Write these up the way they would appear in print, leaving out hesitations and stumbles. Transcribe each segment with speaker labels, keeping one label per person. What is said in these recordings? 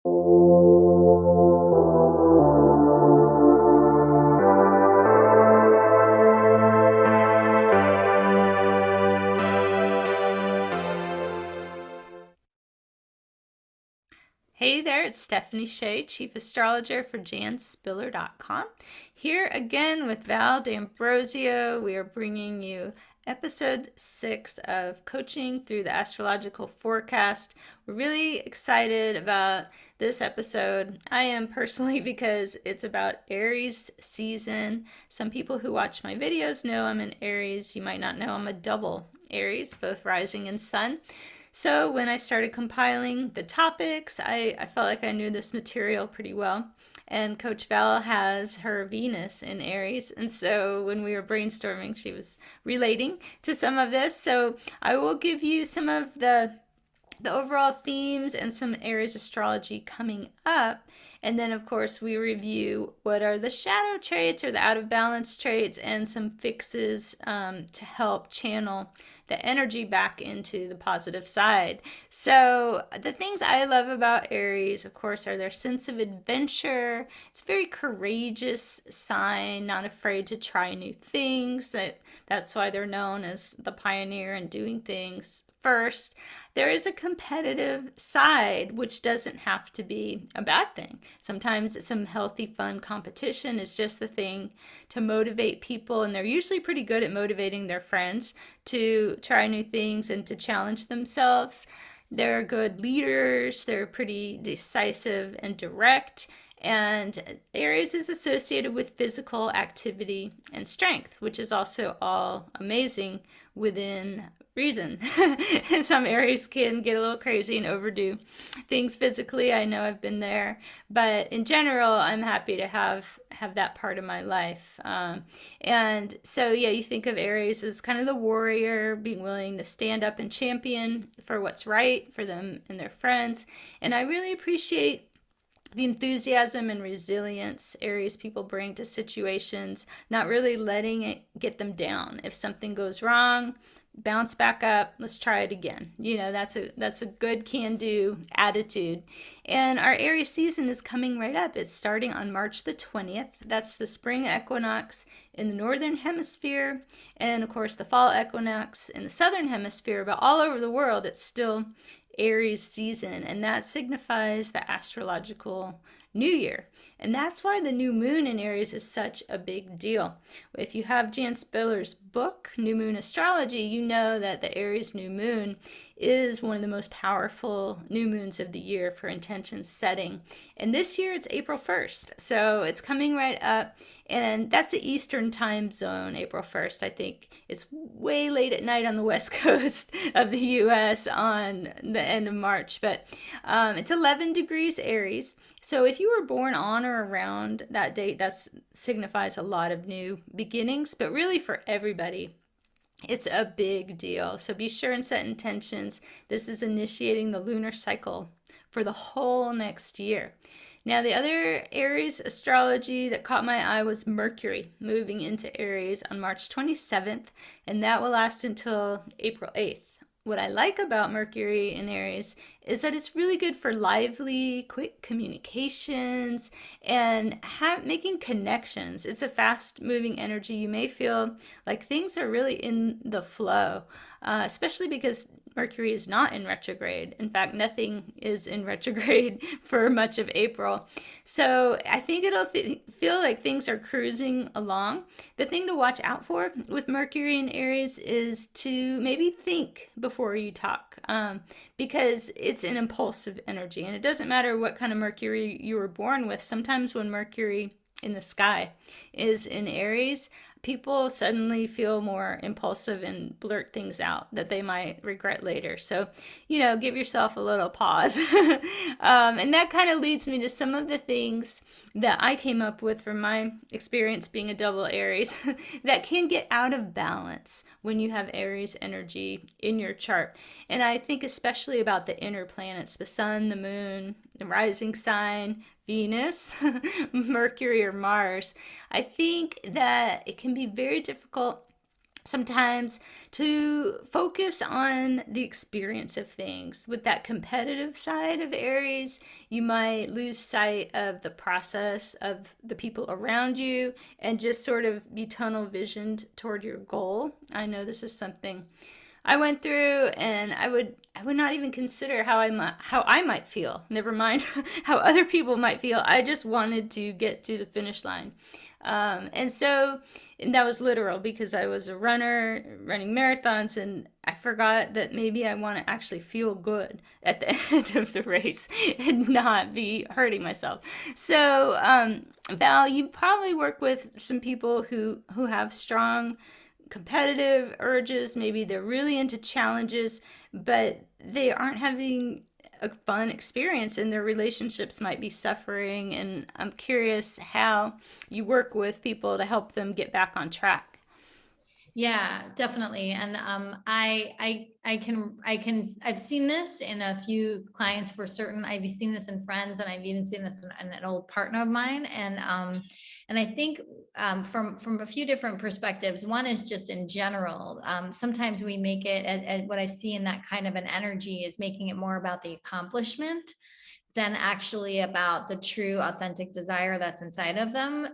Speaker 1: Hey there, it's Stephanie Shea, Chief Astrologer for janspiller.com. Here again with Val D'Ambrosio. We are bringing you episode 6 of Coaching Through the Astrological Forecast. We're really excited about this episode. I am personally because it's about Aries season. Some people who watch my videos know I'm an Aries. You might not know I'm a double Aries, both rising and sun. So when I started compiling the topics, I felt like I knew this material pretty well. And Coach Val has her Venus in Aries. And so when we were brainstorming, she was relating to some of this. So I will give you some of the overall themes and some Aries astrology coming up. And then, of course, we review what are the shadow traits or the out of balance traits and some fixes to help channel the energy back into the positive side. So the things I love about Aries, of course, are their sense of adventure. It's a very courageous sign, not afraid to try new things. That's why they're known as the pioneer in doing things first. There is a competitive side, which doesn't have to be a bad thing. Sometimes some healthy, fun competition is just the thing to motivate people, and they're usually pretty good at motivating their friends to try new things and to challenge themselves. They're good leaders, they're pretty decisive and direct, and Aries is associated with physical activity and strength, which is also all amazing within reason. Some Aries can get a little crazy and overdo things physically. I know I've been there, but in general, I'm happy to have that part of my life. And so, yeah, you think of Aries as kind of the warrior, being willing to stand up and champion for what's right for them and their friends. And I really appreciate the enthusiasm and resilience Aries people bring to situations, not really letting it get them down. If something goes wrong, bounce back up, let's try it again. That's a good can-do attitude. And our Aries season is coming right up. It's starting on March the 20th. That's the spring equinox in the northern hemisphere, and of course the fall equinox in the southern hemisphere. But all over the world, it's still Aries season, and that signifies the astrological new year. And that's why the new moon in Aries is such a big deal. If you have Jan Spiller's book, New Moon Astrology, you know that the Aries new moon is one of the most powerful new moons of the year for intention setting. And this year it's April 1st, so it's coming right up. And that's the Eastern time zone, April 1st. I think it's way late at night on the west coast of the US on the end of March. But it's 11 degrees Aries. So if you were born on or around that date, that signifies a lot of new beginnings. But really for everybody, it's a big deal. So be sure and set intentions. This is initiating the lunar cycle for the whole next year. Now, the other Aries astrology that caught my eye was Mercury moving into Aries on March 27th, and that will last until April 8th. What I like about Mercury in Aries is that it's really good for lively, quick communications and making connections. It's a fast-moving energy. You may feel like things are really in the flow, especially because Mercury is not in retrograde. In fact, nothing is in retrograde for much of April. So I think it'll feel like things are cruising along. The thing to watch out for with Mercury in Aries is to maybe think before you talk, because it's an impulsive energy. And it doesn't matter what kind of Mercury you were born with. Sometimes when Mercury in the sky is in Aries, people suddenly feel more impulsive and blurt things out that they might regret later. So, give yourself a little pause. And that kind of leads me to some of the things that I came up with from my experience being a double Aries that can get out of balance when you have Aries energy in your chart. And I think especially about the inner planets, the sun, the moon, the rising sign, Venus, Mercury, or Mars. I think that it can be very difficult sometimes to focus on the experience of things. With that competitive side of Aries, you might lose sight of the process of the people around you and just sort of be tunnel visioned toward your goal. I know this is something I went through, and I would not even consider how I might feel. Never mind how other people might feel. I just wanted to get to the finish line. And that was literal because I was a runner running marathons, and I forgot that maybe I want to actually feel good at the end of the race and not be hurting myself. So, Val, you probably work with some people who have strong competitive urges. Maybe they're really into challenges, but they aren't having a fun experience, and their relationships might be suffering. And I'm curious how you work with people to help them get back on track.
Speaker 2: Yeah, definitely. And I've seen this in a few clients for certain. I've seen this in friends, and I've even seen this in an old partner of mine. And I think from a few different perspectives. One is just in general. Sometimes we make it at what I see in that kind of an energy is making it more about the accomplishment than actually about the true authentic desire that's inside of them.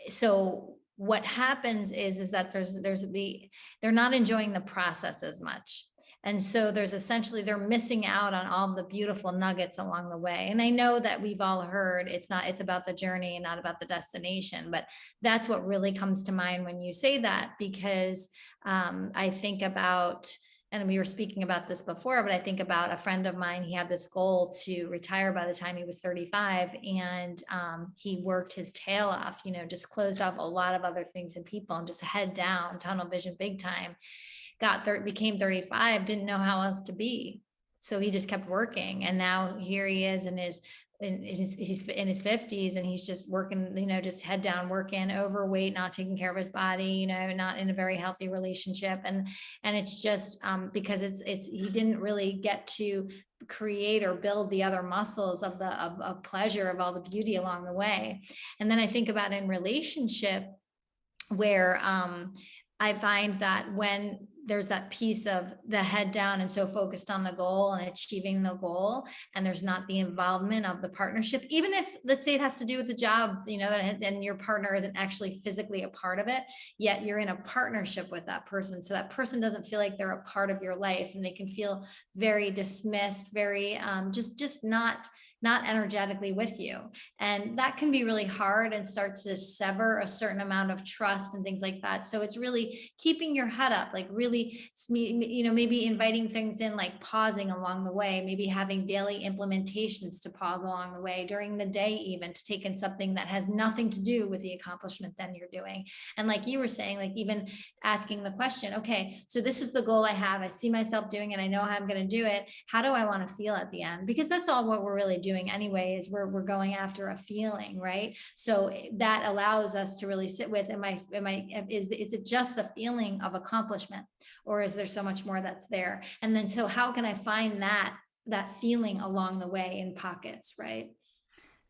Speaker 2: So what happens is that they're not enjoying the process as much. And so there's essentially, they're missing out on all the beautiful nuggets along the way. And I know that we've all heard it's about the journey and not about the destination, but that's what really comes to mind when you say that, because I think about, and we were speaking about this before, but I think about a friend of mine. He had this goal to retire by the time he was 35, and he worked his tail off, just closed off a lot of other things and people, and just head down, tunnel vision, big time. Became 35, didn't know how else to be, so he just kept working, and now here he is he's in his 50s, and he's just working, just head down working, overweight, not taking care of his body, not in a very healthy relationship. And it's just because he didn't really get to create or build the other muscles of pleasure, of all the beauty along the way. And then I think about in relationship where I find that when there's that piece of the head down and so focused on the goal and achieving the goal, and there's not the involvement of the partnership, even if, let's say, it has to do with the job, and your partner isn't actually physically a part of it, yet you're in a partnership with that person. So that person doesn't feel like they're a part of your life, and they can feel very dismissed, very just not energetically with you. And that can be really hard and start to sever a certain amount of trust and things like that. So it's really keeping your head up, like really, maybe inviting things in, like pausing along the way, maybe having daily implementations to pause along the way during the day, even to take in something that has nothing to do with the accomplishment then you're doing. And like you were saying, like even asking the question, okay, so this is the goal I have. I see myself doing it. I know how I'm going to do it. How do I want to feel at the end? Because that's all what we're really doing anyway, is we're going after a feeling, right? So that allows us to really sit with, is it just the feeling of accomplishment, or is there so much more that's there? And then, so how can I find that feeling along the way in pockets, right?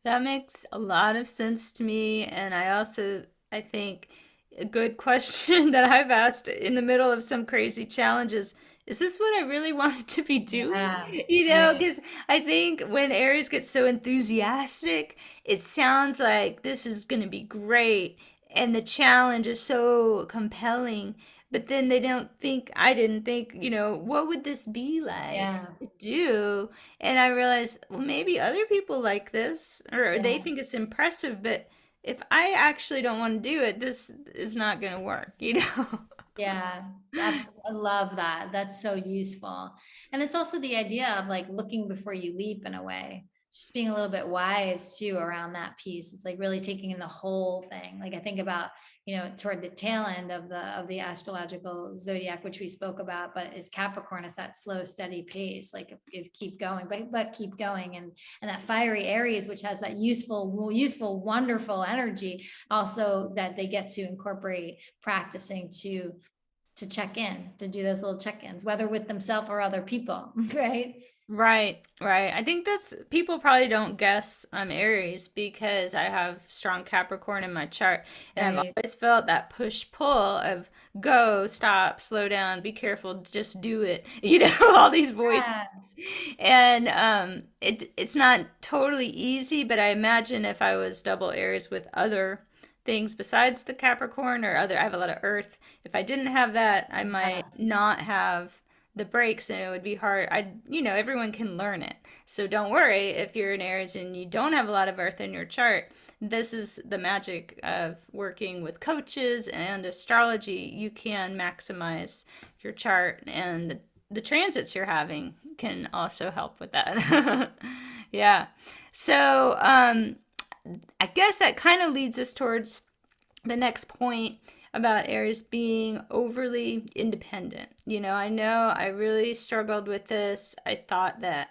Speaker 1: That makes a lot of sense to me. And I think a good question that I've asked in the middle of some crazy challenges, is this what I really wanted to be doing?
Speaker 2: Yeah, right.
Speaker 1: Because I think when Aries gets so enthusiastic, it sounds like this is going to be great. And the challenge is so compelling. But then I didn't think, what would this be like
Speaker 2: Yeah,
Speaker 1: to do? And I realized, well, maybe other people like this, or they
Speaker 2: yeah.
Speaker 1: think it's impressive, but if I actually don't want to do it, this is not going to work?
Speaker 2: Yeah, absolutely. I love that. That's so useful. And it's also the idea of like looking before you leap in a way. It's just being a little bit wise too around that piece. It's like really taking in the whole thing. Like I think about, toward the tail end of the astrological zodiac, which we spoke about, but is Capricorn, is that slow, steady pace. Like if keep going, but keep going. And that fiery Aries, which has that youthful, wonderful energy, also that they get to incorporate practicing to check in, to do those little check-ins, whether with themselves or other people, right?
Speaker 1: Right, right. I think that's people probably don't guess I'm Aries because I have strong Capricorn in my chart, and I've
Speaker 2: Right.
Speaker 1: always felt that push-pull of go, stop, slow down, be careful, just do it. All these voices.
Speaker 2: Yeah.
Speaker 1: And it's not totally easy, but I imagine if I was double Aries with other things besides the Capricorn or other, I have a lot of Earth. If I didn't have that, I might not have the breaks and it would be hard. Everyone can learn it. So don't worry if you're an Aries and you don't have a lot of Earth in your chart. This is the magic of working with coaches and astrology. You can maximize your chart, and the transits you're having can also help with that. Yeah. So I guess that kind of leads us towards the next point about Aries being overly independent. I know I really struggled with this. I thought that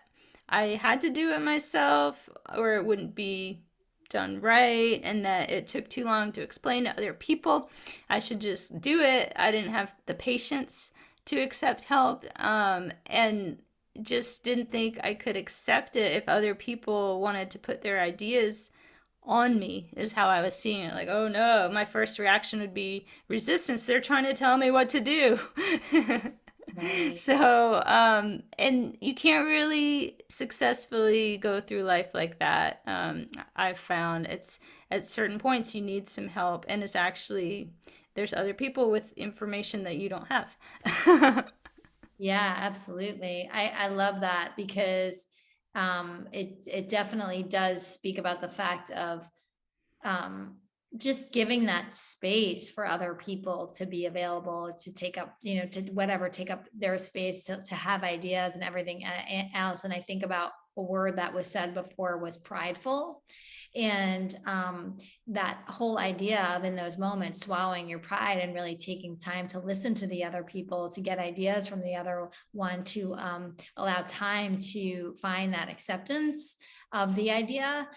Speaker 1: I had to do it myself or it wouldn't be done right, and that it took too long to explain to other people. I should just do it. I didn't have the patience to accept help, and just didn't think I could accept it if other people wanted to put their ideas on me, is how I was seeing it. Like, oh no, my first reaction would be resistance. They're trying to tell me what to do.
Speaker 2: Right.
Speaker 1: So, and you can't really successfully go through life like that. I've found it's at certain points you need some help, and it's actually there's other people with information that you don't have.
Speaker 2: Yeah, absolutely. I love that because it definitely does speak about the fact of um just giving that space for other people to be available, to take up, to whatever, take up their space to have ideas and everything else. And I think about a word that was said before was prideful. And that whole idea of, in those moments, swallowing your pride and really taking time to listen to the other people, to get ideas from the other one, to allow time to find that acceptance of the idea,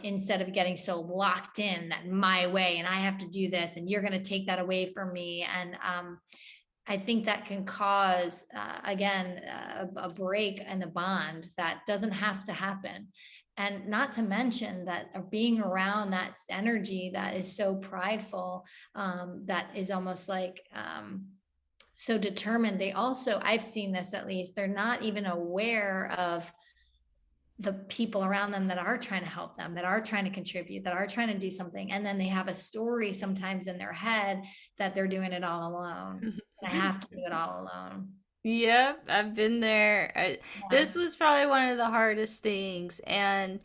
Speaker 2: instead of getting so locked in that my way and I have to do this and you're going to take that away from me. And I think that can cause, again, a break in the bond that doesn't have to happen. And not to mention that being around that energy that is so prideful, that is almost like, so determined. They also, I've seen this at least, they're not even aware of the people around them that are trying to help them, that are trying to contribute, that are trying to do something. And then they have a story sometimes in their head that they're doing it all alone. And I have to do it all alone.
Speaker 1: Yep, I've been there.
Speaker 2: Yeah.
Speaker 1: This was probably one of the hardest things, and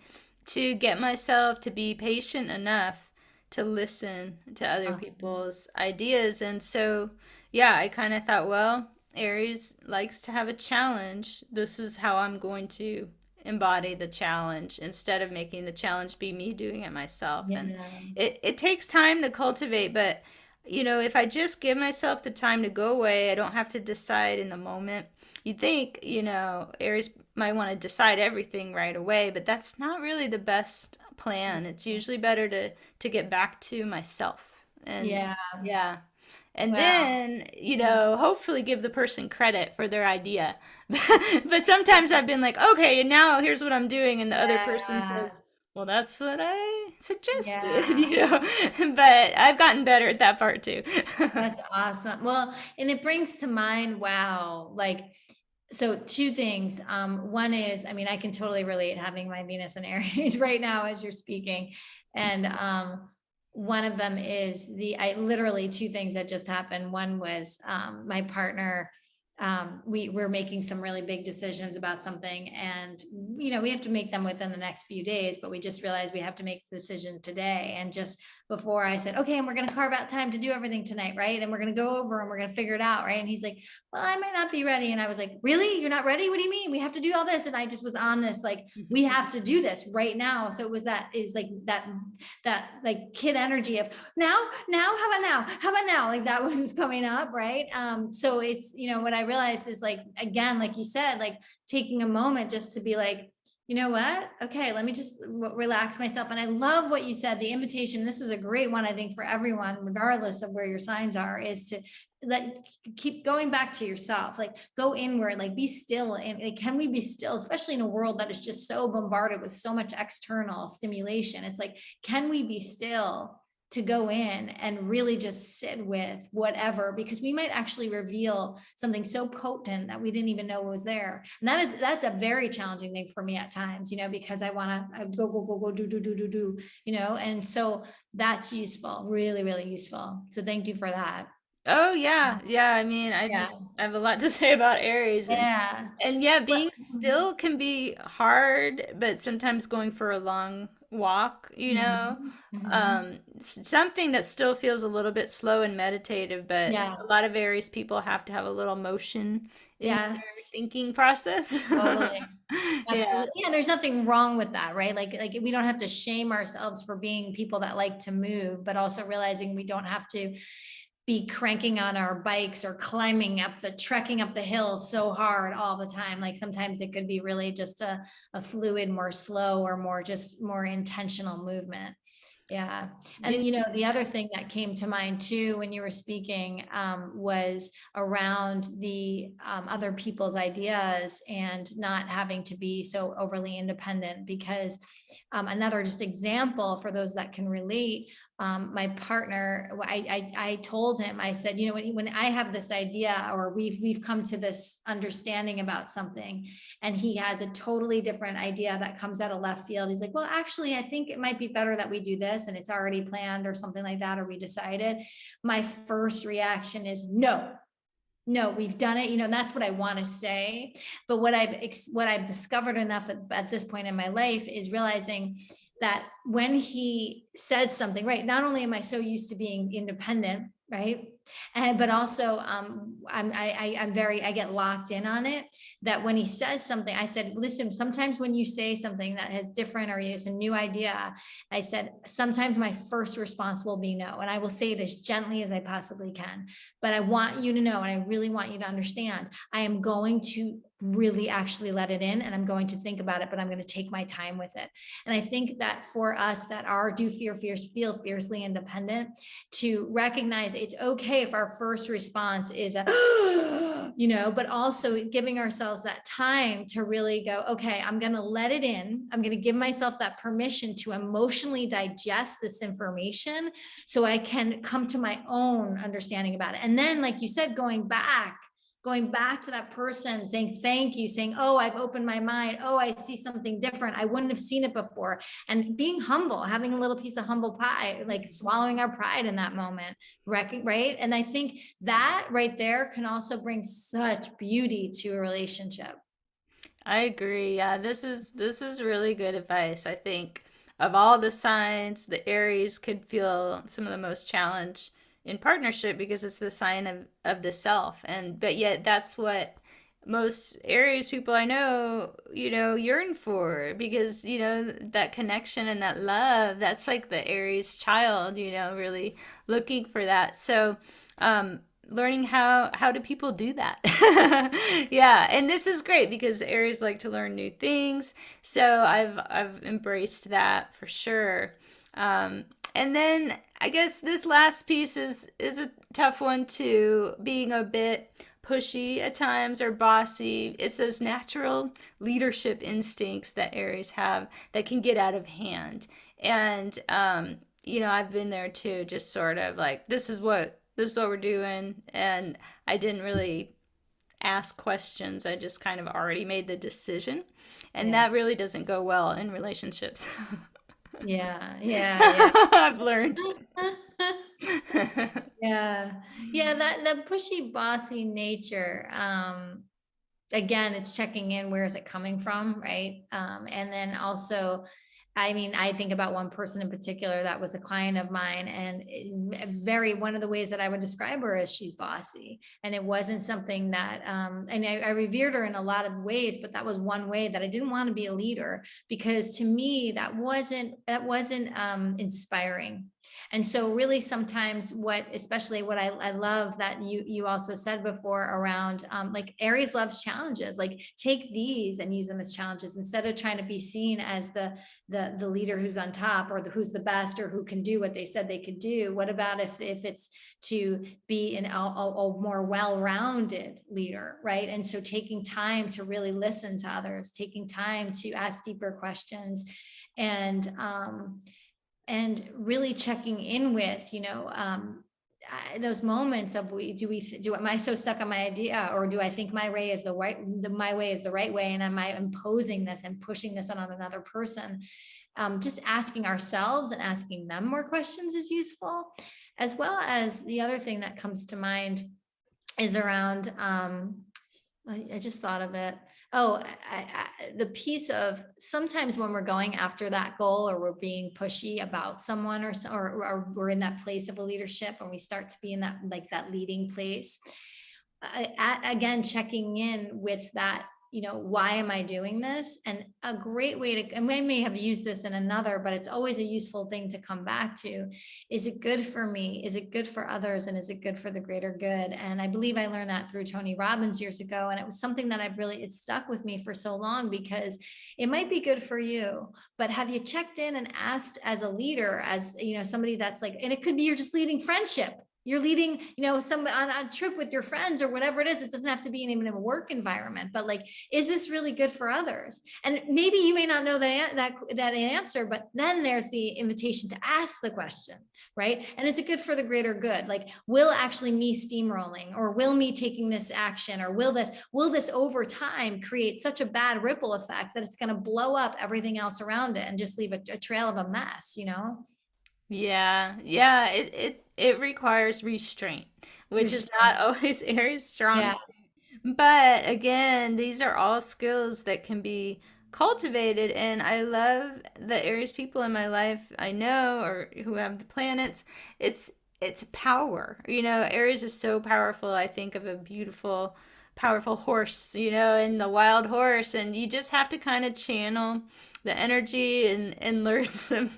Speaker 1: to get myself to be patient enough to listen to other
Speaker 2: Oh,
Speaker 1: people's ideas. And so, yeah, I kind of thought, well, Aries likes to have a challenge. This is how I'm going to embody the challenge instead of making the challenge be me doing it myself. And
Speaker 2: yeah.
Speaker 1: it takes time to cultivate, but if I just give myself the time to go away, I don't have to decide in the moment. You'd think, Aries might want to decide everything right away, but that's not really the best plan. It's usually better to get back to myself. And
Speaker 2: Yeah.
Speaker 1: yeah. And
Speaker 2: Well,
Speaker 1: then, hopefully give the person credit for their idea. But sometimes I've been like, okay, and now here's what I'm doing. And the other person
Speaker 2: yeah.
Speaker 1: says, well, that's what I suggested,
Speaker 2: Yeah.
Speaker 1: But I've gotten better at that part too.
Speaker 2: That's awesome. Well, and it brings to mind, wow, like, so two things. One is, I mean, I can totally relate having my Venus and Aries right now as you're speaking. And one of them is I literally, two things that just happened. One was my partner, we were making some really big decisions about something, and we have to make them within the next few days, but we just realized we have to make the decision today. And just before I said, okay, and we're going to carve out time to do everything tonight, right? And we're going to go over and we're going to figure it out, right? And he's like, well, I might not be ready. And I was like, really? You're not ready? What do you mean? We have to do all this. And I just was on this, like, we have to do this right now. So it was that like kid energy of how about now? Like that was coming up, right? So it's, what I realized is, like, again, like you said, like taking a moment just to be like, you know what? Okay, let me just relax myself. And I love what you said. The invitation, this is a great one, I think, for everyone, regardless of where your signs are, is to keep going back to yourself, like go inward, like be still. And like, can we be still, especially in a world that is just so bombarded with so much external stimulation? It's like, can we be still to go in and really just sit with whatever, because we might actually reveal something so potent that we didn't even know was there. And that's a very challenging thing for me at times, because I want to go, do, and so that's useful, really, really useful. So thank you for that.
Speaker 1: Oh yeah, yeah. I mean,
Speaker 2: Yeah.
Speaker 1: I have a lot to say about Aries,
Speaker 2: Yeah.
Speaker 1: and yeah,
Speaker 2: Well,
Speaker 1: being still can be hard, but sometimes going for a long walk,
Speaker 2: mhm, mhm.
Speaker 1: something that still feels a little bit slow and meditative, but a lot
Speaker 2: Yes.
Speaker 1: of Aries people have to have a little motion in their
Speaker 2: Yes.
Speaker 1: thinking process.
Speaker 2: Totally.
Speaker 1: Yeah.
Speaker 2: Absolutely. Yeah, there's nothing wrong with that, right? Like we don't have to shame ourselves for being people that like to move, but also realizing we don't have to be cranking on our bikes or trekking up the hill so hard all the time. Like sometimes it could be really just a fluid, more slow, or more intentional movement. Yeah. And, the other thing that came to mind too, when you were speaking, was around the other people's ideas and not having to be so overly independent. Because another just example for those that can relate, my partner, I told him, I said, when I have this idea, or we've come to this understanding about something, and he has a totally different idea that comes out of left field. He's like, well, actually, I think it might be better that we do this, and it's already planned or something like that, or we decided. My first reaction is no. No, we've done it. That's what I want to say. But what I've discovered enough at this point in my life is realizing that when he says something, right, not only am I so used to being independent, right, but also I get locked in on it. That when he says something, I said, listen, sometimes when you say something that has different, or it's a new idea, I said, sometimes my first response will be no, and I will say it as gently as I possibly can. But I want you to know, and I really want you to understand, I am going to really actually let it in, and I'm going to think about it, but I'm going to take my time with it. And I think that for us that feel fiercely independent, to recognize it's okay if our first response is a, but also giving ourselves that time to really go, okay, I'm going to let it in. I'm going to give myself that permission to emotionally digest this information so I can come to my own understanding about it. And then, like you said, going back to that person, saying thank you, saying, oh, I've opened my mind. Oh, I see something different. I wouldn't have seen it before. And being humble, having a little piece of humble pie, like swallowing our pride in that moment, right? And I think that right there can also bring such beauty to a relationship.
Speaker 1: I agree. Yeah, this is really good advice. I think of all the signs, the Aries could feel some of the most challenge in partnership because it's the sign of the self. And but yet that's what most Aries people I know, yearn for because, that connection and that love, that's like the Aries child, really looking for that. So, learning how do people do that. Yeah, and this is great because Aries like to learn new things, so I've embraced that for sure. And then I guess this last piece is a tough one too, being a bit pushy at times or bossy. It's those natural leadership instincts that Aries have that can get out of hand. And I've been there too, just sort of like this is what we're doing, and I didn't really ask questions. I just kind of already made the decision, and
Speaker 2: Yeah.
Speaker 1: that really doesn't go well in relationships.
Speaker 2: Yeah. Yeah. Yeah.
Speaker 1: I've learned.
Speaker 2: Yeah. Yeah. That pushy, bossy nature. Again, it's checking in, where is it coming from, right? And then also, I mean, I think about one person in particular that was a client of mine, and one of the ways that I would describe her is she's bossy. And it wasn't something that, and I revered her in a lot of ways, but that was one way that I didn't want to be a leader, because to me, that wasn't inspiring. And so really sometimes especially what I love that you also said before around, like Aries loves challenges, like take these and use them as challenges instead of trying to be seen as the leader who's on top, or who's the best, or who can do what they said they could do. What about if it's to be a more well-rounded leader, right? And so taking time to really listen to others, taking time to ask deeper questions, and really checking in with, those moments of am I so stuck on my idea, or do I think my way is the right way, and am I imposing this and pushing this on another person? Just asking ourselves and asking them more questions is useful, as well as the other thing that comes to mind is around, I just thought of it. Oh, the piece of sometimes when we're going after that goal, or we're being pushy about someone, or we're in that place of a leadership, and we start to be in that, like that leading place. Again, checking in with that, why am I doing this? And a great way to, and I may have used this in another, but it's always a useful thing to come back to. Is it good for me? Is it good for others? And is it good for the greater good? And I believe I learned that through Tony Robbins years ago. And it was something that it stuck with me for so long, because it might be good for you, but have you checked in and asked, as a leader, as somebody that's like, and it could be you're just leading friendship, you're leading, some on a trip with your friends or whatever it is. It doesn't have to be even in a work environment, but like, is this really good for others? And maybe you may not know that answer, but then there's the invitation to ask the question, right? And is it good for the greater good? Like, will actually me steamrolling, or will me taking this action, or will this over time create such a bad ripple effect that it's going to blow up everything else around it and just leave a trail of a mess,
Speaker 1: Yeah, yeah, it requires restraint, which is not
Speaker 2: Restraint.
Speaker 1: always Aries' strong
Speaker 2: Yeah.
Speaker 1: suit. But again, these are all skills that can be cultivated, and I love the Aries people in my life I know, or who have the planets. It's it's power. Aries is so powerful. I think of a beautiful, powerful horse, and the wild horse, and you just have to kind of channel the energy and learn some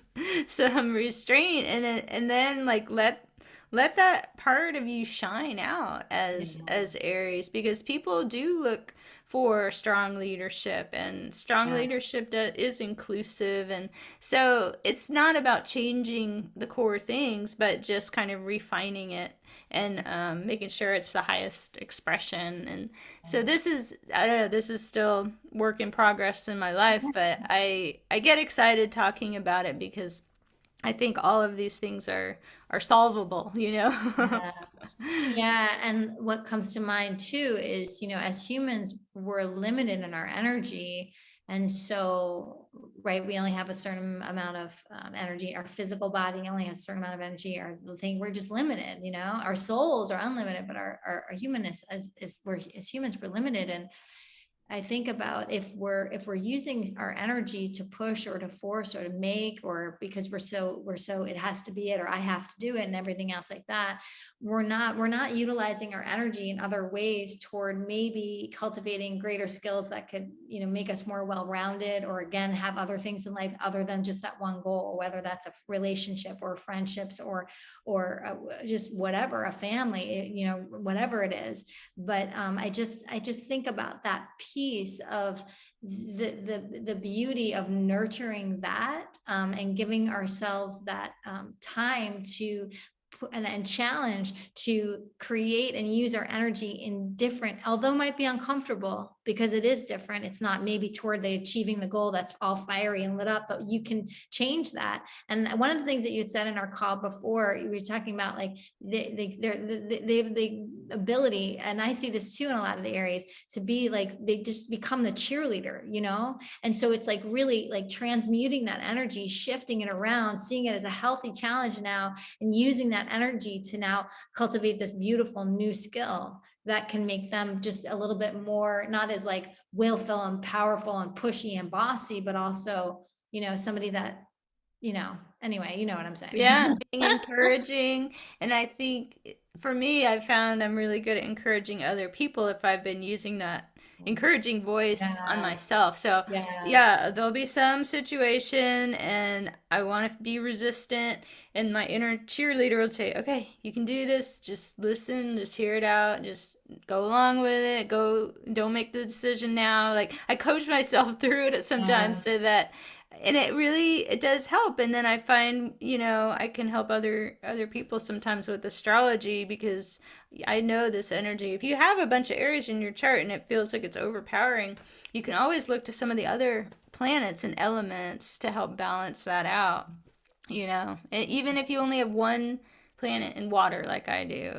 Speaker 1: restraint, and then like let that part of you shine out as Aries, because people do look for strong leadership, and strong
Speaker 2: Yeah.
Speaker 1: leadership is inclusive, and so it's not about changing the core things, but just kind of refining it, and making sure it's the highest expression. And so I don't know, this is still work in progress in my life, but I get excited talking about it, because I think all of these things are solvable.
Speaker 2: Yeah. Yeah, and what comes to mind too is, as humans, we're limited in our energy. And so, right, we only have a certain amount of energy. Our physical body only has a certain amount of energy. We're just limited, our souls are unlimited, but our humanness as humans, we're limited. And I think about, if we're using our energy to push or to force or to make, or because we're so it has to be it, or I have to do it, and everything else like that, we're not utilizing our energy in other ways toward maybe cultivating greater skills that could, make us more well-rounded, or again have other things in life other than just that one goal, whether that's a relationship or friendships, or just whatever, a family, whatever it is. But I just think about that piece of the beauty of nurturing that, and giving ourselves that time to and challenge to create and use our energy in different, although might be uncomfortable, because it is different. It's not maybe toward the achieving the goal that's all fiery and lit up, but you can change that. And one of the things that you had said in our call before, you were talking about like they have the ability, and I see this too in a lot of the areas, to be like, they just become the cheerleader, and so it's like really like transmuting that energy, shifting it around, seeing it as a healthy challenge now, and using that energy to now cultivate this beautiful new skill that can make them just a little bit more, not as like willful and powerful and pushy and bossy, but also somebody that, anyway, you know what I'm saying.
Speaker 1: Yeah, being encouraging. And I think for me, I've found I'm really good at encouraging other people if I've been using that encouraging voice on
Speaker 2: Yeah.
Speaker 1: myself. So, yeah,
Speaker 2: Yes.
Speaker 1: there'll be some situation and I want to be resistant, and my inner cheerleader will say, "Okay, you can do this. Just listen, just hear it out, just go along with it. Go, don't make the decision now." Like I coach myself through it sometimes
Speaker 2: Yeah.
Speaker 1: so that, and it does help. And then I find, I can help other people sometimes with astrology, because I know this energy. If you have a bunch of Aries in your chart and it feels like it's overpowering, you can always look to some of the other planets and elements to help balance that out. And even if you only have one planet in water like I do,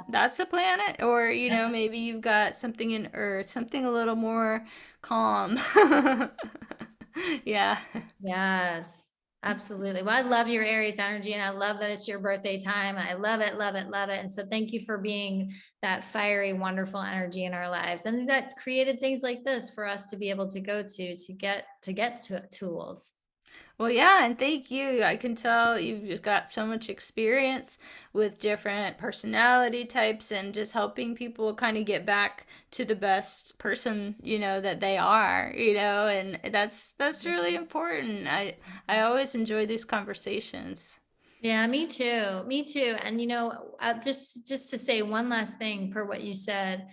Speaker 1: that's a planet. Or maybe you've got something in earth, something a little more calm. Yeah.
Speaker 2: Yes, absolutely. Well, I love your Aries energy and I love that it's your birthday time. I love it, love it, love it. And so thank you for being that fiery, wonderful energy in our lives. And that's created things like this for us to be able to go to tools.
Speaker 1: Well, yeah, and thank you. I can tell you've got so much experience with different personality types and just helping people kind of get back to the best person, that they are, and that's really important. I always enjoy these conversations.
Speaker 2: Yeah, me too. Me too. And just to say one last thing per what you said,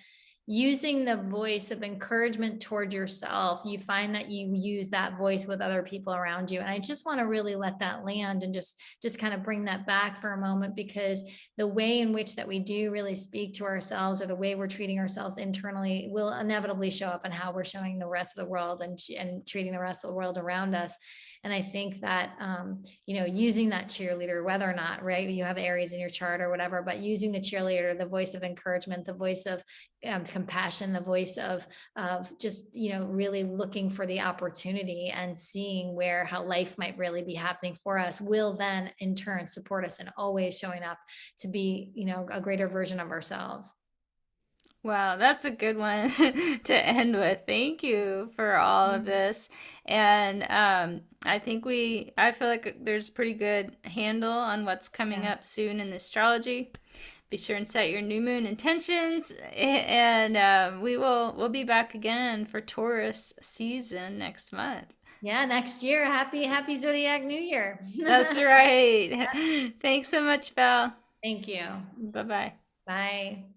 Speaker 2: using the voice of encouragement toward yourself, you find that you use that voice with other people around you. And I just want to really let that land and just kind of bring that back for a moment, because the way in which that we do really speak to ourselves, or the way we're treating ourselves internally, will inevitably show up in how we're showing the rest of the world and treating the rest of the world around us. And I think that, using that cheerleader, whether or not, right, you have Aries in your chart or whatever, but using the cheerleader, the voice of encouragement, the voice of compassion, the voice of just, really looking for the opportunity and seeing how life might really be happening for us, will then in turn support us and always showing up to be, a greater version of ourselves.
Speaker 1: Wow, that's a good one to end with. Thank you for all of this. And I feel like there's a pretty good handle on what's coming
Speaker 2: Yeah.
Speaker 1: up soon in astrology. Be sure and set your new moon intentions, and we'll be back again for Taurus season next month.
Speaker 2: Yeah, next year. Happy Zodiac New Year.
Speaker 1: That's right. Thanks so much, Val.
Speaker 2: Thank you.
Speaker 1: Bye bye.
Speaker 2: Bye.